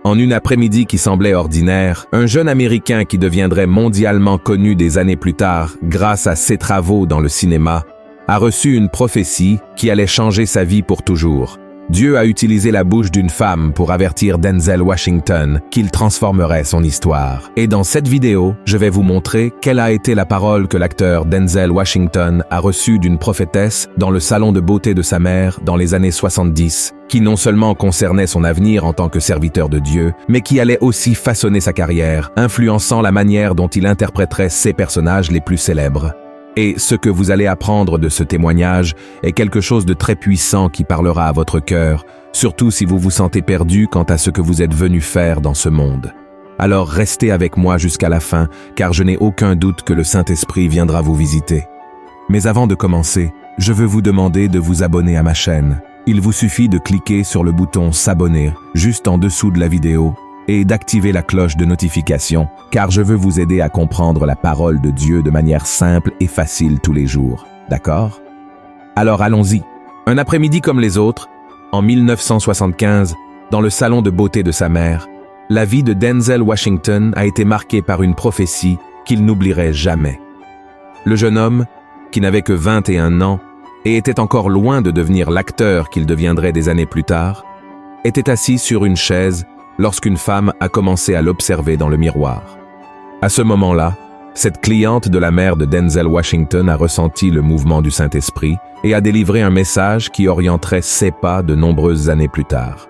En une après-midi qui semblait ordinaire, un jeune Américain qui deviendrait mondialement connu des années plus tard grâce à ses travaux dans le cinéma, a reçu une prophétie qui allait changer sa vie pour toujours. Dieu a utilisé la bouche d'une femme pour avertir Denzel Washington qu'il transformerait son histoire. Et dans cette vidéo, je vais vous montrer quelle a été la parole que l'acteur Denzel Washington a reçue d'une prophétesse dans le salon de beauté de sa mère dans les années 70, qui non seulement concernait son avenir en tant que serviteur de Dieu, mais qui allait aussi façonner sa carrière, influençant la manière dont il interpréterait ses personnages les plus célèbres. Et ce que vous allez apprendre de ce témoignage est quelque chose de très puissant qui parlera à votre cœur, surtout si vous vous sentez perdu quant à ce que vous êtes venu faire dans ce monde. Alors restez avec moi jusqu'à la fin, car je n'ai aucun doute que le Saint-Esprit viendra vous visiter. Mais avant de commencer, je veux vous demander de vous abonner à ma chaîne. Il vous suffit de cliquer sur le bouton « S'abonner » juste en dessous de la vidéo et d'activer la cloche de notification, car je veux vous aider à comprendre la parole de Dieu de manière simple et facile tous les jours. D'accord? Alors allons-y. Un après-midi comme les autres, en 1975, dans le salon de beauté de sa mère, la vie de Denzel Washington a été marquée par une prophétie qu'il n'oublierait jamais. Le jeune homme, qui n'avait que 21 ans et était encore loin de devenir l'acteur qu'il deviendrait des années plus tard, était assis sur une chaise lorsqu'une femme a commencé à l'observer dans le miroir. À ce moment-là, cette cliente de la mère de Denzel Washington a ressenti le mouvement du Saint-Esprit et a délivré un message qui orienterait ses pas de nombreuses années plus tard.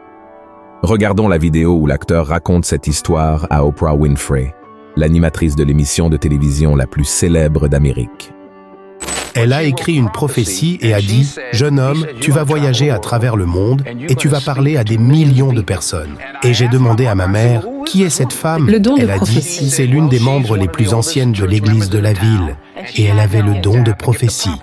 Regardons la vidéo où l'acteur raconte cette histoire à Oprah Winfrey, l'animatrice de l'émission de télévision la plus célèbre d'Amérique. Elle a écrit une prophétie et a dit « Jeune homme, tu vas voyager à travers le monde et tu vas parler à des millions de personnes. » Et j'ai demandé à ma mère « Qui est cette femme ?» Elle a dit « C'est l'une des membres les plus anciennes de l'église de la ville. » Et elle avait le don de prophétie.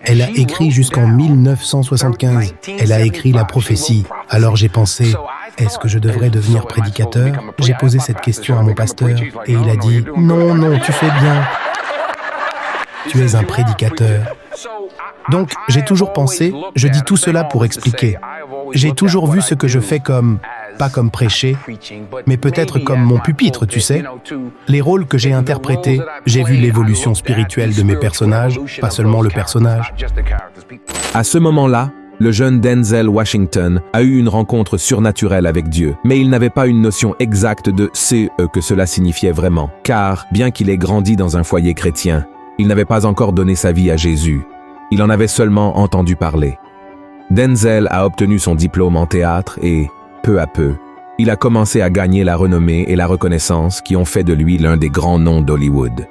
Elle a écrit jusqu'en 1975. Elle a écrit la prophétie. Alors j'ai pensé « Est-ce que je devrais devenir prédicateur ?» J'ai posé cette question à mon pasteur et il a dit « Non, non, tu fais bien. Tu es un prédicateur. » Donc, j'ai toujours pensé, je dis tout cela pour expliquer. J'ai toujours vu ce que je fais comme, pas comme prêcher, mais peut-être comme mon pupitre, tu sais. Les rôles que j'ai interprétés, j'ai vu l'évolution spirituelle de mes personnages, pas seulement le personnage. À ce moment-là, le jeune Denzel Washington a eu une rencontre surnaturelle avec Dieu, mais il n'avait pas une notion exacte de ce que cela signifiait vraiment, car, bien qu'il ait grandi dans un foyer chrétien, il n'avait pas encore donné sa vie à Jésus. Il en avait seulement entendu parler. Denzel a obtenu son diplôme en théâtre et, peu à peu, il a commencé à gagner la renommée et la reconnaissance qui ont fait de lui l'un des grands noms d'Hollywood.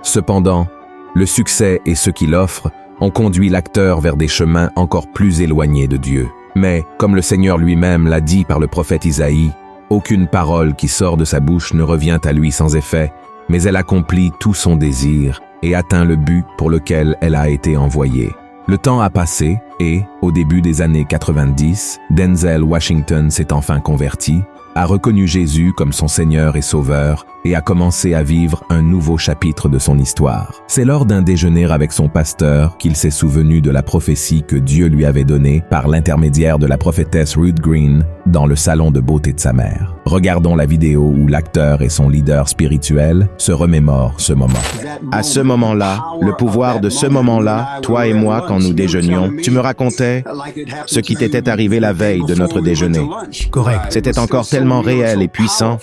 Cependant, le succès et ce qu'il offre ont conduit l'acteur vers des chemins encore plus éloignés de Dieu. Mais, comme le Seigneur lui-même l'a dit par le prophète Isaïe, aucune parole qui sort de sa bouche ne revient à lui sans effet, mais elle accomplit tout son désir et atteint le but pour lequel elle a été envoyée. Le temps a passé et, au début des années 90, Denzel Washington s'est enfin converti, a reconnu Jésus comme son Seigneur et Sauveur et a commencé à vivre un nouveau chapitre de son histoire. C'est lors d'un déjeuner avec son pasteur qu'il s'est souvenu de la prophétie que Dieu lui avait donnée par l'intermédiaire de la prophétesse Ruth Green dans le salon de beauté de sa mère. Regardons la vidéo où l'acteur et son leader spirituel se remémorent ce moment. À ce moment-là, le pouvoir de ce moment-là, toi et moi, quand nous déjeunions, tu me racontais ce qui t'était arrivé la veille de notre déjeuner. Correct. C'était encore tellement réel et puissant.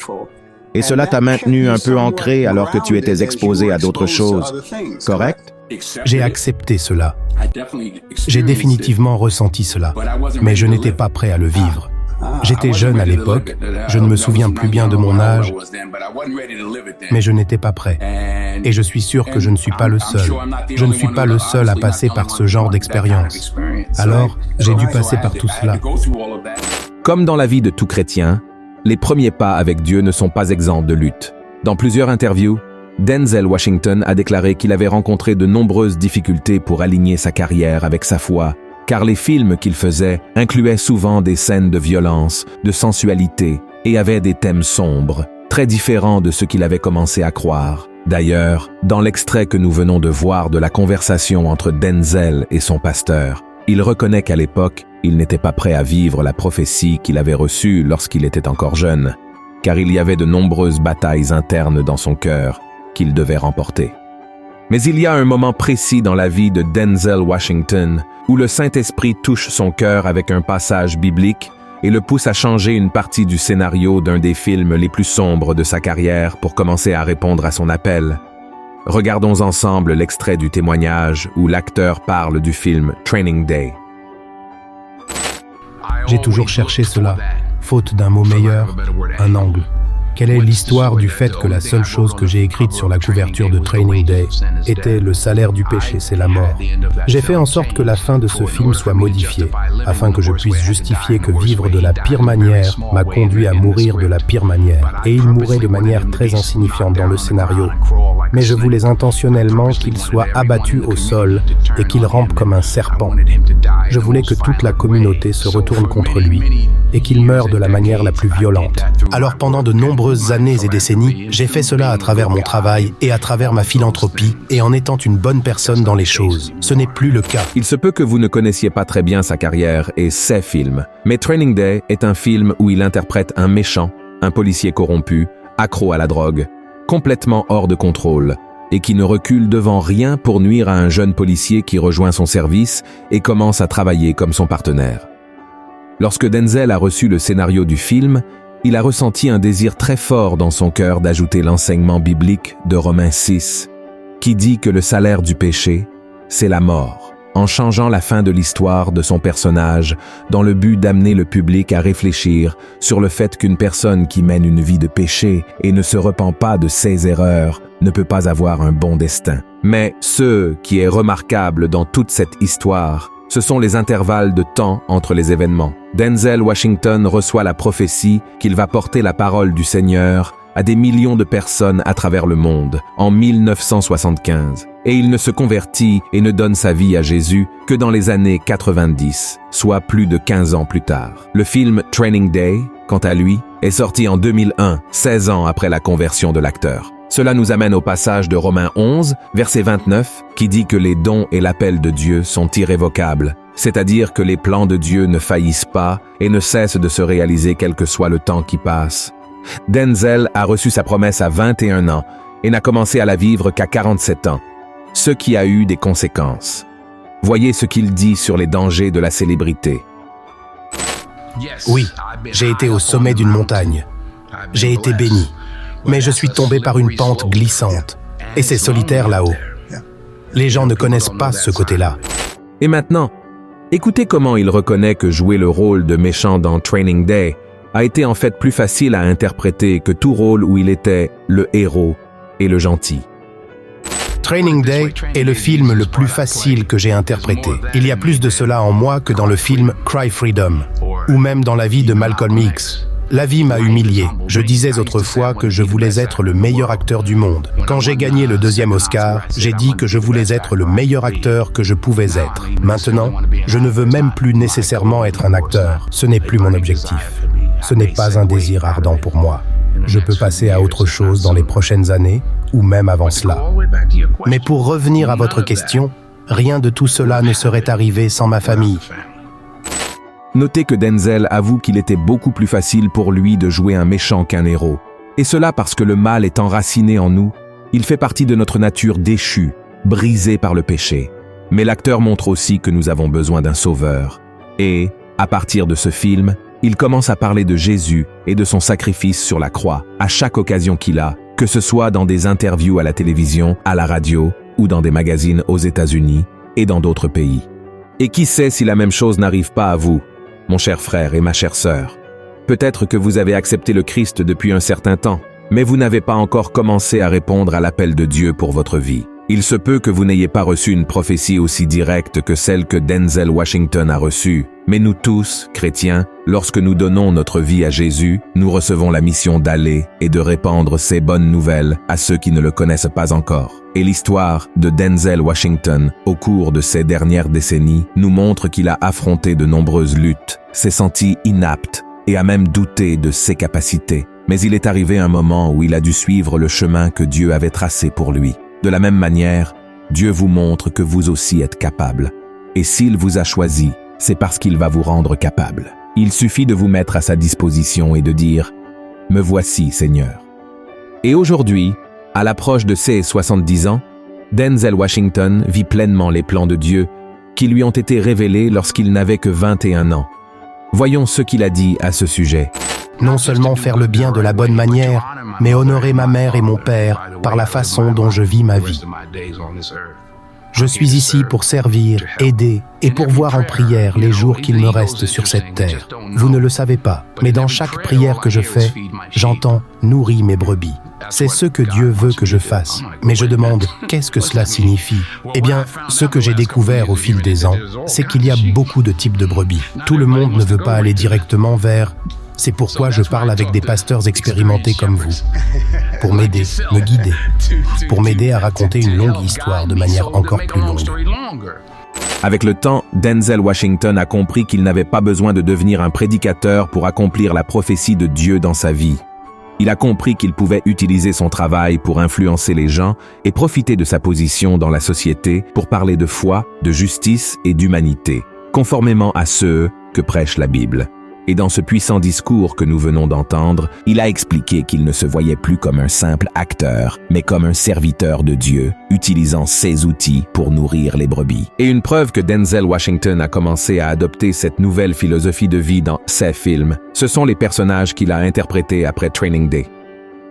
Et cela t'a maintenu un peu ancré alors que tu étais exposé à d'autres choses. Correct? J'ai accepté cela. J'ai définitivement ressenti cela. Mais je n'étais pas prêt à le vivre. J'étais jeune à l'époque, je ne me souviens plus bien de mon âge, mais je n'étais pas prêt. Et je suis sûr que je ne suis pas le seul. Je ne suis pas le seul à passer par ce genre d'expérience. Alors, j'ai dû passer par tout cela. Comme dans la vie de tout chrétien, les premiers pas avec Dieu ne sont pas exempts de lutte. Dans plusieurs interviews, Denzel Washington a déclaré qu'il avait rencontré de nombreuses difficultés pour aligner sa carrière avec sa foi, car les films qu'il faisait incluaient souvent des scènes de violence, de sensualité et avaient des thèmes sombres, très différents de ce qu'il avait commencé à croire. D'ailleurs, dans l'extrait que nous venons de voir de la conversation entre Denzel et son pasteur, il reconnaît qu'à l'époque, il n'était pas prêt à vivre la prophétie qu'il avait reçue lorsqu'il était encore jeune. car il y avait de nombreuses batailles internes dans son cœur qu'il devait remporter. Mais il y a un moment précis dans la vie de Denzel Washington où le Saint-Esprit touche son cœur avec un passage biblique et le pousse à changer une partie du scénario d'un des films les plus sombres de sa carrière pour commencer à répondre à son appel. Regardons ensemble l'extrait du témoignage où l'acteur parle du film Training Day. J'ai toujours cherché cela, faute d'un mot meilleur, un angle. Quelle est l'histoire du fait que la seule chose que j'ai écrite sur la couverture de Training Day était le salaire du péché, c'est la mort. J'ai fait en sorte que la fin de ce film soit modifiée, afin que je puisse justifier que vivre de la pire manière m'a conduit à mourir de la pire manière. Et il mourait de manière très insignifiante dans le scénario. Mais je voulais intentionnellement qu'il soit abattu au sol et qu'il rampe comme un serpent. Je voulais que toute la communauté se retourne contre lui et qu'il meure de la manière la plus violente. Alors pendant de nombreuses années et décennies, j'ai fait cela à travers mon travail et à travers ma philanthropie et en étant une bonne personne dans les choses. Ce n'est plus le cas. Il se peut que vous ne connaissiez pas très bien sa carrière et ses films, mais Training Day est un film où il interprète un méchant, un policier corrompu, accro à la drogue, complètement hors de contrôle, et qui ne recule devant rien pour nuire à un jeune policier qui rejoint son service et commence à travailler comme son partenaire. Lorsque Denzel a reçu le scénario du film, il a ressenti un désir très fort dans son cœur d'ajouter l'enseignement biblique de Romains 6, qui dit que le salaire du péché, c'est la mort, en changeant la fin de l'histoire de son personnage dans le but d'amener le public à réfléchir sur le fait qu'une personne qui mène une vie de péché et ne se repent pas de ses erreurs ne peut pas avoir un bon destin. Mais ce qui est remarquable dans toute cette histoire, ce sont les intervalles de temps entre les événements. Denzel Washington reçoit la prophétie qu'il va porter la parole du Seigneur à des millions de personnes à travers le monde en 1975. Et il ne se convertit et ne donne sa vie à Jésus que dans les années 90, soit plus de 15 ans plus tard. Le film Training Day, quant à lui, est sorti en 2001, 16 ans après la conversion de l'acteur. Cela nous amène au passage de Romains 11, verset 29, qui dit que les dons et l'appel de Dieu sont irrévocables, c'est-à-dire que les plans de Dieu ne faillissent pas et ne cessent de se réaliser quel que soit le temps qui passe. Denzel a reçu sa promesse à 21 ans et n'a commencé à la vivre qu'à 47 ans, ce qui a eu des conséquences. Voyez ce qu'il dit sur les dangers de la célébrité. Oui, j'ai été au sommet d'une montagne. J'ai été béni. Mais je suis tombé par une pente glissante. Et c'est solitaire là-haut. Les gens ne connaissent pas ce côté-là. Et maintenant, écoutez comment il reconnaît que jouer le rôle de méchant dans Training Day a été en fait plus facile à interpréter que tout rôle où il était le héros et le gentil. Training Day est le film le plus facile que j'ai interprété. Il y a plus de cela en moi que dans le film Cry Freedom, ou même dans la vie de Malcolm X. La vie m'a humilié. Je disais autrefois que je voulais être le meilleur acteur du monde. Quand j'ai gagné le 2e Oscar, j'ai dit que je voulais être le meilleur acteur que je pouvais être. Maintenant, je ne veux même plus nécessairement être un acteur. Ce n'est plus mon objectif. Ce n'est pas un désir ardent pour moi. Je peux passer à autre chose dans les prochaines années, ou même avant cela. Mais pour revenir à votre question, rien de tout cela ne serait arrivé sans ma famille. Notez que Denzel avoue qu'il était beaucoup plus facile pour lui de jouer un méchant qu'un héros. Et cela parce que le mal est enraciné en nous, il fait partie de notre nature déchue, brisée par le péché. Mais l'acteur montre aussi que nous avons besoin d'un sauveur. Et, à partir de ce film, il commence à parler de Jésus et de son sacrifice sur la croix, à chaque occasion qu'il a, que ce soit dans des interviews à la télévision, à la radio, ou dans des magazines aux États-Unis et dans d'autres pays. Et qui sait si la même chose n'arrive pas à vous, mon cher frère et ma chère sœur. Peut-être que vous avez accepté le Christ depuis un certain temps, mais vous n'avez pas encore commencé à répondre à l'appel de Dieu pour votre vie. Il se peut que vous n'ayez pas reçu une prophétie aussi directe que celle que Denzel Washington a reçue, mais nous tous, chrétiens, lorsque nous donnons notre vie à Jésus, nous recevons la mission d'aller et de répandre ces bonnes nouvelles à ceux qui ne le connaissent pas encore. Et l'histoire de Denzel Washington, au cours de ces dernières décennies, nous montre qu'il a affronté de nombreuses luttes, s'est senti inapte et a même douté de ses capacités. Mais il est arrivé un moment où il a dû suivre le chemin que Dieu avait tracé pour lui. De la même manière, Dieu vous montre que vous aussi êtes capable. Et s'il vous a choisi, c'est parce qu'il va vous rendre capable. Il suffit de vous mettre à sa disposition et de dire « Me voici, Seigneur. Et aujourd'hui, à l'approche de ses 70 ans, Denzel Washington vit pleinement les plans de Dieu qui lui ont été révélés lorsqu'il n'avait que 21 ans. Voyons ce qu'il a dit à ce sujet. Non seulement faire le bien de la bonne manière, mais honorer ma mère et mon père par la façon dont je vis ma vie. Je suis ici pour servir, aider et pourvoir en prière les jours qu'il me reste sur cette terre. Vous ne le savez pas, mais dans chaque prière que je fais, j'entends « nourris mes brebis ». C'est ce que Dieu veut que je fasse. Mais je demande, qu'est-ce que cela signifie? Eh bien, ce que j'ai découvert au fil des ans, c'est qu'il y a beaucoup de types de brebis. Tout le monde ne veut pas aller directement vers... C'est pourquoi je parle avec des pasteurs expérimentés comme vous, pour m'aider, me guider, pour m'aider à raconter une longue histoire de manière encore plus longue. Avec le temps, Denzel Washington a compris qu'il n'avait pas besoin de devenir un prédicateur pour accomplir la prophétie de Dieu dans sa vie. Il a compris qu'il pouvait utiliser son travail pour influencer les gens et profiter de sa position dans la société pour parler de foi, de justice et d'humanité, conformément à ce que prêche la Bible. Et dans ce puissant discours que nous venons d'entendre, il a expliqué qu'il ne se voyait plus comme un simple acteur, mais comme un serviteur de Dieu, utilisant ses outils pour nourrir les brebis. Et une preuve que Denzel Washington a commencé à adopter cette nouvelle philosophie de vie dans ses films, ce sont les personnages qu'il a interprétés après Training Day.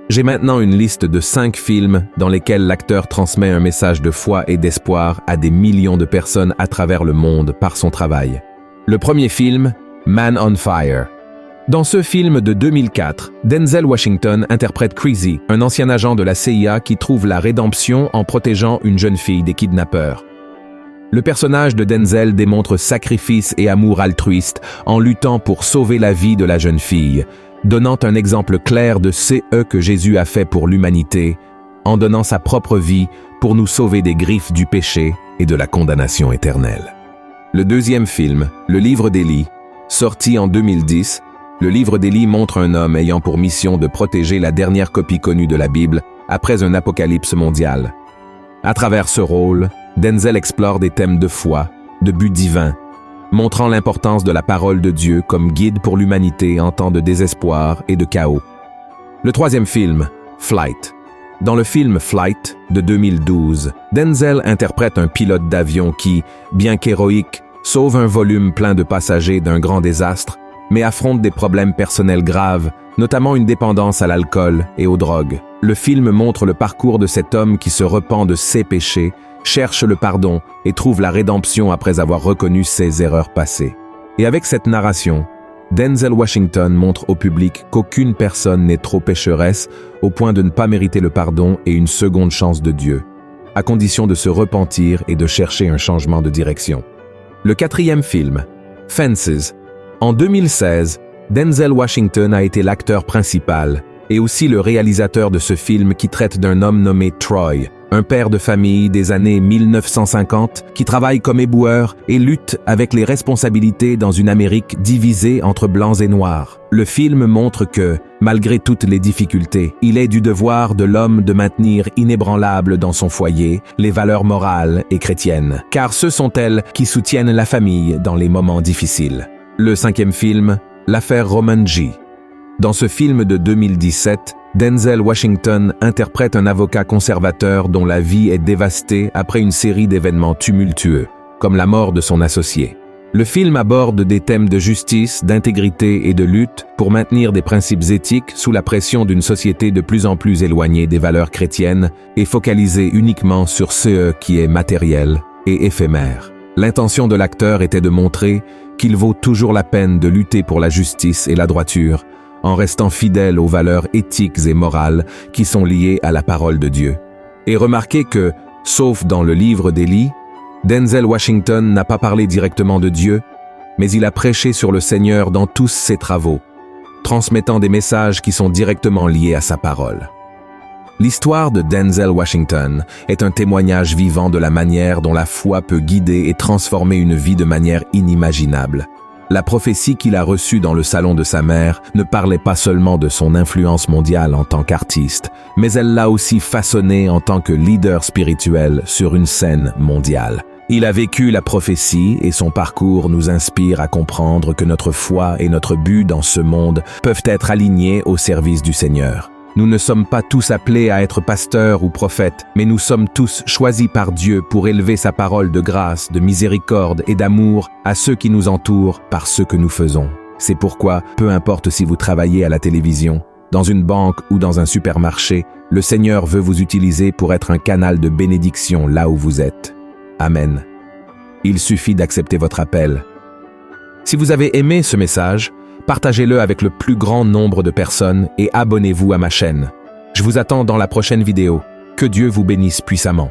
J'ai maintenant une liste de 5 films dans lesquels l'acteur transmet un message de foi et d'espoir à des millions de personnes à travers le monde par son travail. Le premier film, Man on Fire. Dans ce film de 2004, Denzel Washington interprète Crazy, un ancien agent de la CIA qui trouve la rédemption en protégeant une jeune fille des kidnappeurs. Le personnage de Denzel démontre sacrifice et amour altruiste en luttant pour sauver la vie de la jeune fille, donnant un exemple clair de ce que Jésus a fait pour l'humanité, en donnant sa propre vie pour nous sauver des griffes du péché et de la condamnation éternelle. Le deuxième film, Le Livre d'Élie, sorti en 2010, le Livre d'Élie montre un homme ayant pour mission de protéger la dernière copie connue de la Bible après un apocalypse mondial. À travers ce rôle, Denzel explore des thèmes de foi, de but divin, montrant l'importance de la parole de Dieu comme guide pour l'humanité en temps de désespoir et de chaos. Le troisième film, Flight. Dans le film Flight de 2012, Denzel interprète un pilote d'avion qui, bien qu'héroïque, sauve un volume plein de passagers d'un grand désastre, mais affronte des problèmes personnels graves, notamment une dépendance à l'alcool et aux drogues. Le film montre le parcours de cet homme qui se repent de ses péchés, cherche le pardon et trouve la rédemption après avoir reconnu ses erreurs passées. Et avec cette narration, Denzel Washington montre au public qu'aucune personne n'est trop pécheresse au point de ne pas mériter le pardon et une seconde chance de Dieu, à condition de se repentir et de chercher un changement de direction. Le quatrième film, Fences. En 2016, Denzel Washington a été l'acteur principal et aussi le réalisateur de ce film qui traite d'un homme nommé Troy, un père de famille des années 1950 qui travaille comme éboueur et lutte avec les responsabilités dans une Amérique divisée entre blancs et noirs. Le film montre que, malgré toutes les difficultés, il est du devoir de l'homme de maintenir inébranlable dans son foyer les valeurs morales et chrétiennes, car ce sont elles qui soutiennent la famille dans les moments difficiles. Le cinquième film, L'affaire Roman G. Dans ce film de 2017, Denzel Washington interprète un avocat conservateur dont la vie est dévastée après une série d'événements tumultueux, comme la mort de son associé. Le film aborde des thèmes de justice, d'intégrité et de lutte pour maintenir des principes éthiques sous la pression d'une société de plus en plus éloignée des valeurs chrétiennes et focalisée uniquement sur ce qui est matériel et éphémère. L'intention de l'acteur était de montrer qu'il vaut toujours la peine de lutter pour la justice et la droiture, en restant fidèle aux valeurs éthiques et morales qui sont liées à la parole de Dieu. Et remarquez que, sauf dans le livre d'Élie, Denzel Washington n'a pas parlé directement de Dieu, mais il a prêché sur le Seigneur dans tous ses travaux, transmettant des messages qui sont directement liés à sa parole. L'histoire de Denzel Washington est un témoignage vivant de la manière dont la foi peut guider et transformer une vie de manière inimaginable. La prophétie qu'il a reçue dans le salon de sa mère ne parlait pas seulement de son influence mondiale en tant qu'artiste, mais elle l'a aussi façonné en tant que leader spirituel sur une scène mondiale. Il a vécu la prophétie et son parcours nous inspire à comprendre que notre foi et notre but dans ce monde peuvent être alignés au service du Seigneur. Nous ne sommes pas tous appelés à être pasteurs ou prophètes, mais nous sommes tous choisis par Dieu pour élever sa parole de grâce, de miséricorde et d'amour à ceux qui nous entourent par ce que nous faisons. C'est pourquoi, peu importe si vous travaillez à la télévision, dans une banque ou dans un supermarché, le Seigneur veut vous utiliser pour être un canal de bénédiction là où vous êtes. Amen. Il suffit d'accepter votre appel. Si vous avez aimé ce message, partagez-le avec le plus grand nombre de personnes et abonnez-vous à ma chaîne. Je vous attends dans la prochaine vidéo. Que Dieu vous bénisse puissamment.